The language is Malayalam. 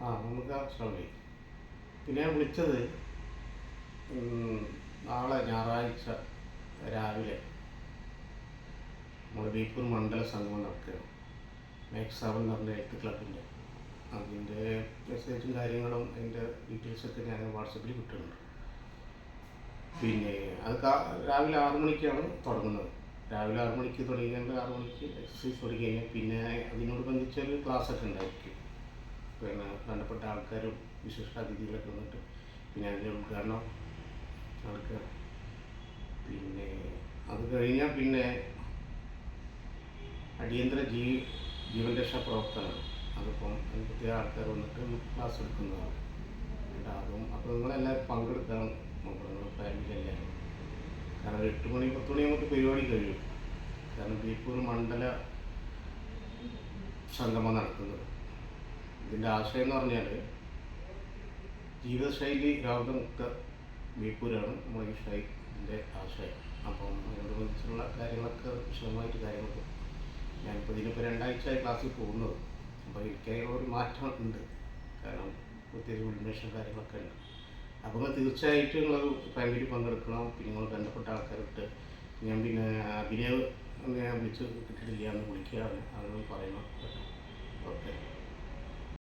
നമുക്ക് ആ ശ്രമം. പിന്നെ ഞാൻ വിളിച്ചത് നാളെ ഞായറാഴ്ച രാവിലെ നമ്മൾ ബേപ്പൂർ മണ്ഡല സംഗമം നടക്കുകയാണ്. മേക്സ് 7 എന്ന് പറഞ്ഞ ഹെൽത്ത് ക്ലബിൻ്റെ. അതിൻ്റെ മെസ്സേജും കാര്യങ്ങളും അതിൻ്റെ ഡീറ്റെയിൽസൊക്കെ ഞാൻ വാട്സപ്പിൽ കിട്ടുന്നുണ്ട്. പിന്നെ അത് രാവിലെ 6 മണിക്കാണ് തുടങ്ങുന്നത്. രാവിലെ 6 മണിക്ക് തുടങ്ങിയാൽ 6 മണിക്ക് എക്സസൈസ് തുടങ്ങി കഴിഞ്ഞാൽ പിന്നെ അതിനോട് ബന്ധിച്ചൊരു ക്ലാസ്സൊക്കെ ഉണ്ടായിരിക്കും. പിന്നെ ബന്ധപ്പെട്ട ആൾക്കാരും വിശിഷ്ട അതിഥികളൊക്കെ വന്നിട്ട് പിന്നെ അതിൻ്റെ ഉദ്ഘാടനം നടക്കുക. പിന്നെ അത് കഴിഞ്ഞാൽ പിന്നെ അടിയന്തര ജീവൻ രക്ഷാ പ്രവർത്തനം. അതിപ്പം അതിന് പ്രത്യേക ആൾക്കാർ വന്നിട്ട് ക്ലാസ് എടുക്കുന്നതാണ്. അതും അപ്പോൾ നിങ്ങളെല്ലാവരും പങ്കെടുക്കണം. നിങ്ങൾ ഫാമിലി എല്ലാവരും. കാരണം 8 മണി 10 മണിയാകുമ്പോൾ പരിപാടി കഴിയും. കാരണം ബേപ്പൂർ മണ്ഡല സംഗമം നടക്കുന്നത്. ഇതിൻ്റെ ആശയം എന്ന് പറഞ്ഞാൽ ജീവിതശൈലി രോഗമുക്ത ബേപ്പൂരാണ് നമ്മുടെ ഈ ഇതിൻ്റെ ആശയം. അപ്പം അതിനോടനുബന്ധിച്ചുള്ള കാര്യങ്ങളൊക്കെ വിശദമായിട്ട് കാര്യങ്ങളൊക്കെ ഞാനിപ്പോൾ ഇതിനിപ്പോൾ 2 ആഴ്ചയായി ക്ലാസ്സിൽ പോകുന്നത്. അപ്പോൾ എനിക്ക് ഒരു മാറ്റം ഉണ്ട്. കാരണം പ്രത്യേകിച്ച് ഉന്മേഷം കാര്യങ്ങളൊക്കെ ഉണ്ട്. അപ്പോൾ തീർച്ചയായിട്ടും നിങ്ങൾ ഫാമിലി പങ്കെടുക്കണം. പിന്നെ നിങ്ങൾ ബന്ധപ്പെട്ട ആൾക്കാരിട്ട് ഞാൻ പിന്നെ അഭിനവ് ഞാൻ വിളിച്ച് കിട്ടിയിട്ടില്ല എന്ന് വിളിക്കുകയാണ്. അതൊന്നും പറയണം കേട്ടോ. ഓക്കെ.